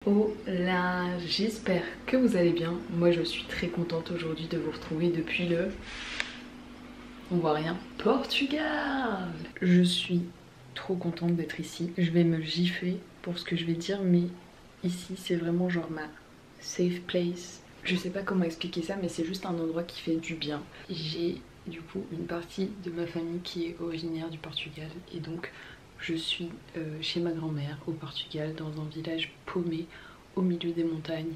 Hola, j'espère que vous allez bien. Moi je suis très contente aujourd'hui de vous retrouver depuis le... on voit rien. Portugal. Je suis trop contente d'être ici. Je vais me gifler pour ce que je vais dire, mais ici c'est vraiment genre ma safe place. Je sais pas comment expliquer ça, mais c'est juste un endroit qui fait du bien. J'ai du coup une partie de ma famille qui est originaire du Portugal et donc je suis chez ma grand-mère au Portugal dans un village paumé au milieu des montagnes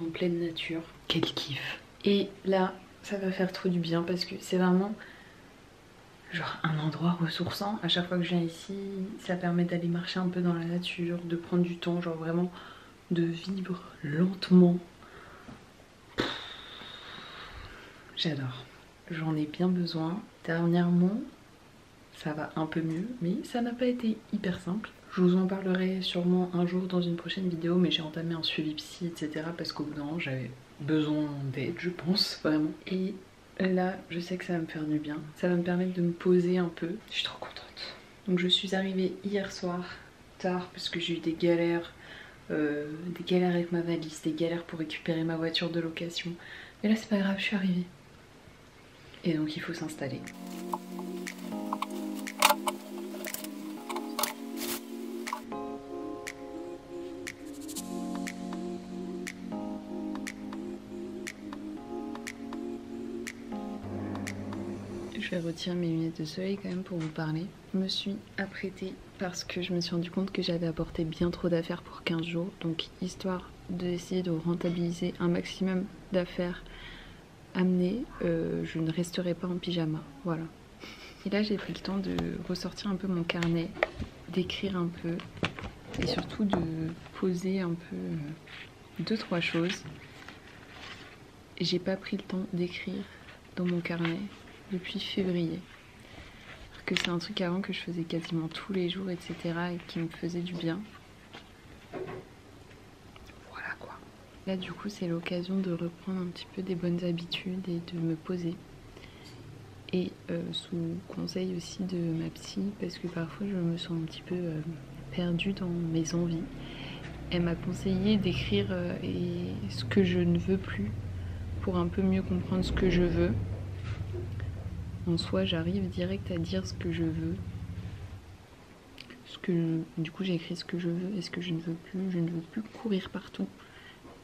en pleine nature. Quel kiff! Et là ça va faire trop du bien parce que c'est vraiment genre un endroit ressourçant. À chaque fois que je viens ici, ça permet d'aller marcher un peu dans la nature, de prendre du temps, genre vraiment de vivre lentement. J'adore. J'en ai bien besoin. Dernièrement, ça va un peu mieux, mais ça n'a pas été hyper simple. Je vous en parlerai sûrement un jour dans une prochaine vidéo, mais j'ai entamé un suivi psy, etc. parce qu'au bout d'un moment, j'avais besoin d'aide, je pense, vraiment. Et là, je sais que ça va me faire du bien. Ça va me permettre de me poser un peu. Je suis trop contente. Donc je suis arrivée hier soir, tard, parce que j'ai eu des galères avec ma valise, des galères pour récupérer ma voiture de location. Mais là, c'est pas grave, je suis arrivée. Et donc il faut s'installer. Je vais retirer mes lunettes de soleil quand même pour vous parler. Je me suis apprêtée parce que je me suis rendu compte que j'avais apporté bien trop d'affaires pour 15 jours. Donc histoire d'essayer de rentabiliser un maximum d'affaires amenées, je ne resterai pas en pyjama. Voilà. Et là j'ai pris le temps de ressortir un peu mon carnet, d'écrire un peu et surtout de poser un peu 2-3 choses. J'ai pas pris le temps d'écrire dans mon carnet depuis février. Alors que c'est un truc avant que je faisais quasiment tous les jours, etc. et qui me faisait du bien. Voilà quoi. Là du coup c'est l'occasion de reprendre un petit peu des bonnes habitudes et de me poser. Et sous conseil aussi de ma psy, parce que parfois je me sens un petit peu perdue dans mes envies. Elle m'a conseillé d'écrire ce que je ne veux plus pour un peu mieux comprendre ce que je veux. En soi, j'arrive direct à dire ce que je veux. Du coup, j'ai écrit ce que je veux et ce que je ne veux plus. Je ne veux plus courir partout.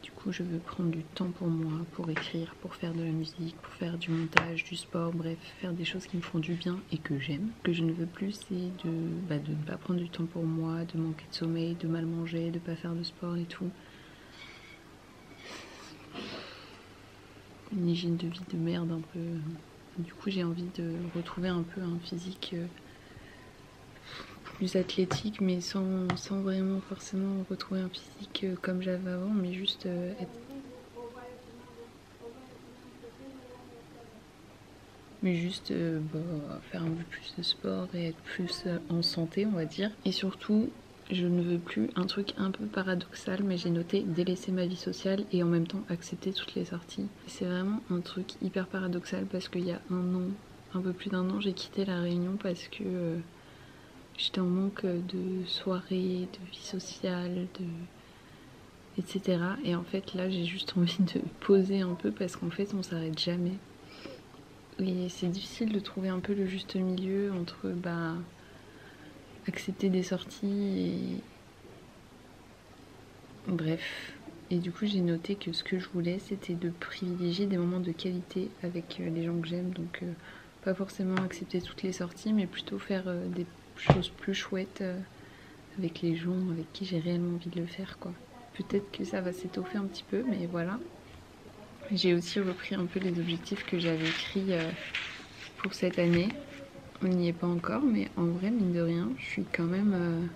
Du coup, je veux prendre du temps pour moi, pour écrire, pour faire de la musique, pour faire du montage, du sport, bref, faire des choses qui me font du bien et que j'aime. Ce que je ne veux plus, c'est de ne pas prendre du temps pour moi, de manquer de sommeil, de mal manger, de pas faire de sport et tout. Une hygiène de vie de merde un peu. Du coup, j'ai envie de retrouver un peu un physique plus athlétique, mais sans vraiment forcément retrouver un physique comme j'avais avant, mais juste être... faire un peu plus de sport et être plus en santé, on va dire. Et surtout, je ne veux plus, un truc un peu paradoxal, mais j'ai noté délaisser ma vie sociale et en même temps accepter toutes les sorties. C'est vraiment un truc hyper paradoxal parce qu'il y a un peu plus d'un an, j'ai quitté La Réunion parce que j'étais en manque de soirées, de vie sociale, etc. Et en fait là j'ai juste envie de poser un peu parce qu'en fait on s'arrête jamais. Et c'est difficile de trouver un peu le juste milieu entre accepter des sorties et... Bref. Et du coup j'ai noté que ce que je voulais c'était de privilégier des moments de qualité avec les gens que j'aime. Donc pas forcément accepter toutes les sorties mais plutôt faire des choses plus chouettes avec les gens avec qui j'ai réellement envie de le faire quoi. Peut-être que ça va s'étoffer un petit peu mais voilà. J'ai aussi repris un peu les objectifs que j'avais écrits pour cette année. On n'y est pas encore mais en vrai mine de rien je suis quand même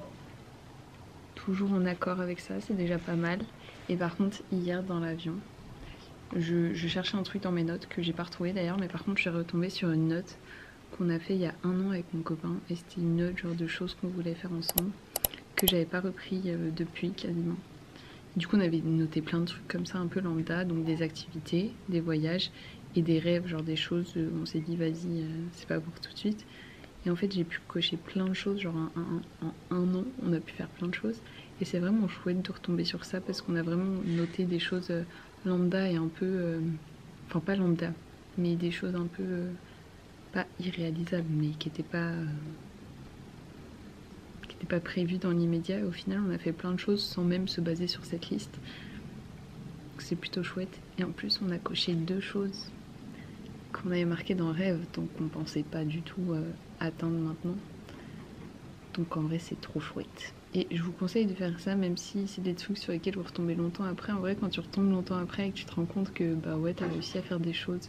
toujours en accord avec ça, c'est déjà pas mal. Et par contre hier dans l'avion je cherchais un truc dans mes notes que j'ai pas retrouvé d'ailleurs, mais par contre je suis retombée sur une note qu'on a fait il y a 1 an avec mon copain et c'était une note genre de choses qu'on voulait faire ensemble que j'avais pas repris depuis quasiment. Du coup on avait noté plein de trucs comme ça un peu lambda, donc des activités, des voyages et des rêves, genre des choses où on s'est dit vas-y c'est pas pour tout de suite. Et en fait j'ai pu cocher plein de choses, genre en 1 an on a pu faire plein de choses. Et c'est vraiment chouette de retomber sur ça parce qu'on a vraiment noté des choses lambda et un peu... enfin pas lambda, mais des choses un peu... pas irréalisables, mais qui n'étaient pas prévues dans l'immédiat. Et au final, on a fait plein de choses sans même se baser sur cette liste. C'est plutôt chouette. Et en plus, on a coché 2 choses qu'on avait marquées dans Rêve, donc on pensait pas du tout atteindre maintenant. Donc en vrai, c'est trop chouette. Et je vous conseille de faire ça, même si c'est des trucs sur lesquels vous retombez longtemps après. En vrai, quand tu retombes longtemps après et que tu te rends compte que bah ouais, t'as réussi à faire des choses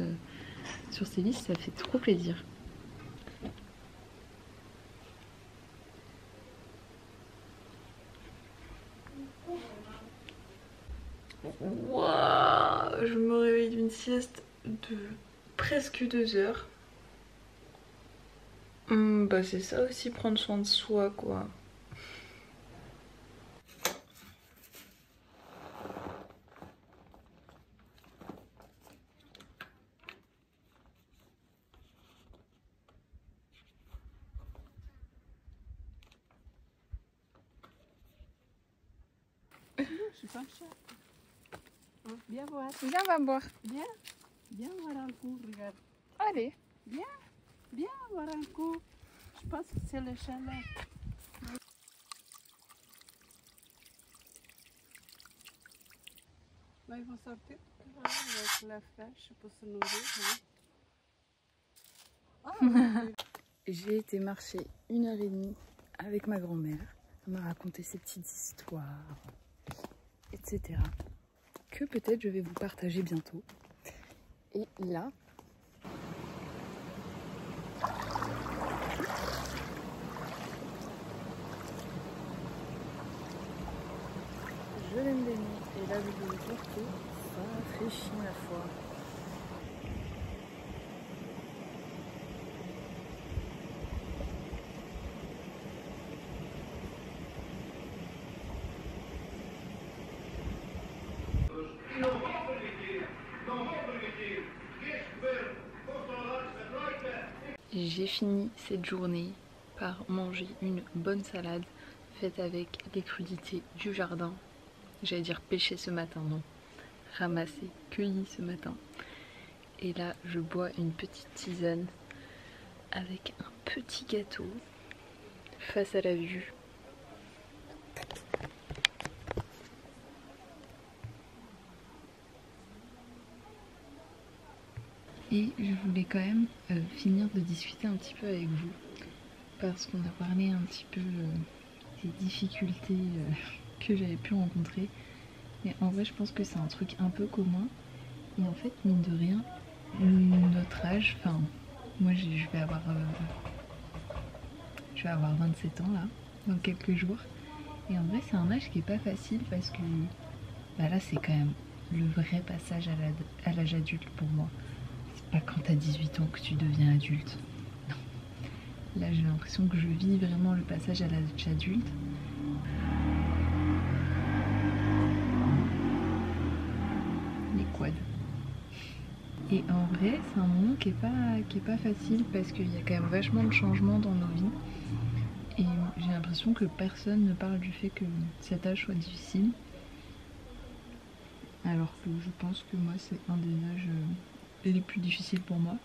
sur ces listes, ça fait trop plaisir. Waouh, je me réveille d'une sieste de presque 2 heures. Bah c'est ça aussi, prendre soin de soi quoi. Je suis pas chère. Viens voir. Viens, on va boire. Viens. Viens voir un coup, regarde. Allez. Viens. Viens voir un coup. Je pense que c'est le chalet. Là, ils vont sortir avec la fraîche pour se nourrir. Hein? J'ai été marcher 1h30 avec ma grand-mère. Elle m'a raconté ses petites histoires, etc. Que peut-être je vais vous partager bientôt. Et là, je vais me baigner. Et là, je vais vous dire que ça rafraîchit ma foi. J'ai fini cette journée par manger une bonne salade faite avec les crudités du jardin. J'allais dire pêcher ce matin, non. Ramasser, cueilli ce matin. Et là, je bois une petite tisane avec un petit gâteau face à la vue. Et je voulais quand même finir de discuter un petit peu avec vous parce qu'on a parlé un petit peu des difficultés que j'avais pu rencontrer. Mais en vrai, je pense que c'est un truc un peu commun. Et en fait, mine de rien, notre âge, enfin, moi je vais avoir 27 ans là, dans quelques jours. Et en vrai, c'est un âge qui est pas facile parce que bah là, c'est quand même le vrai passage à l'âge adulte pour moi. C'est pas quand t'as 18 ans que tu deviens adulte. Non. Là, j'ai l'impression que je vis vraiment le passage à l'âge adulte. Les quads. Et en vrai, c'est un moment qui est pas facile parce qu'il y a quand même vachement de changements dans nos vies. Et j'ai l'impression que personne ne parle du fait que cet âge soit difficile. Alors que je pense que moi, c'est un des âges les plus difficiles pour moi.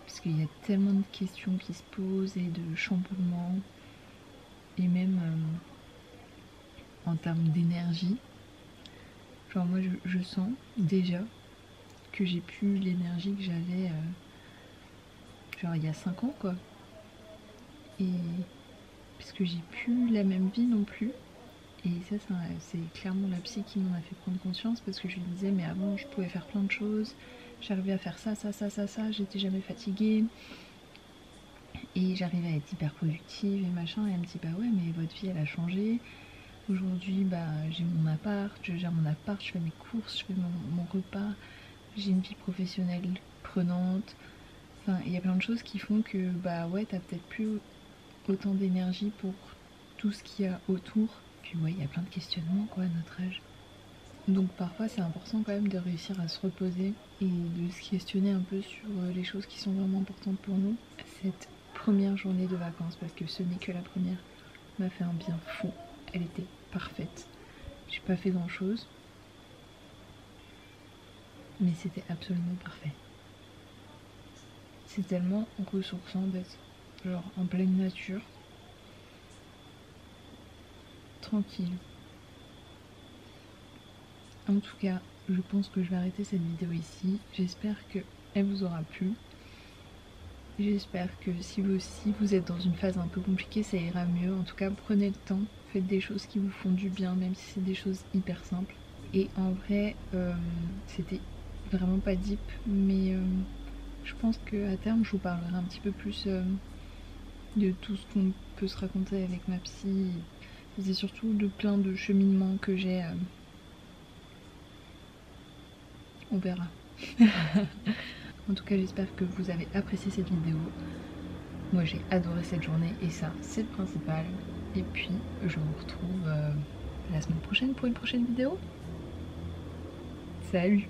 Parce qu'il y a tellement de questions qui se posent et de chamboulements. Et même en termes d'énergie. Genre moi je sens déjà que j'ai plus l'énergie que j'avais genre il y a 5 ans quoi. Et parce que j'ai plus la même vie non plus. Et ça c'est clairement la psy qui m'en a fait prendre conscience parce que je lui disais mais avant je pouvais faire plein de choses. J'arrivais à faire ça, j'étais jamais fatiguée. Et j'arrivais à être hyper productive et machin. Et elle me dit bah ouais mais votre vie elle a changé. Aujourd'hui, bah, j'ai mon appart, je gère mon appart, je fais mes courses, je fais mon repas, j'ai une vie professionnelle prenante. Enfin, il y a plein de choses qui font que, bah ouais, t'as peut-être plus autant d'énergie pour tout ce qu'il y a autour. Puis ouais, il y a plein de questionnements, quoi, à notre âge. Donc parfois, c'est important quand même de réussir à se reposer et de se questionner un peu sur les choses qui sont vraiment importantes pour nous. Cette première journée de vacances, parce que ce n'est que la première. m'a fait un bien fou. Elle était parfaite. J'ai pas fait grand chose. Mais c'était absolument parfait. C'est tellement ressourçant d'être genre en pleine nature. Tranquille. En tout cas, je pense que je vais arrêter cette vidéo ici. J'espère qu'elle vous aura plu. J'espère que si vous aussi vous êtes dans une phase un peu compliquée, ça ira mieux. En tout cas, prenez le temps, faites des choses qui vous font du bien, même si c'est des choses hyper simples. Et en vrai, c'était vraiment pas deep, mais je pense qu'à terme, je vous parlerai un petit peu plus de tout ce qu'on peut se raconter avec ma psy. C'est surtout de plein de cheminements que j'ai. On verra. En tout cas, j'espère que vous avez apprécié cette vidéo. Moi, j'ai adoré cette journée et ça, c'est le principal. Et puis, je vous retrouve la semaine prochaine pour une prochaine vidéo. Salut!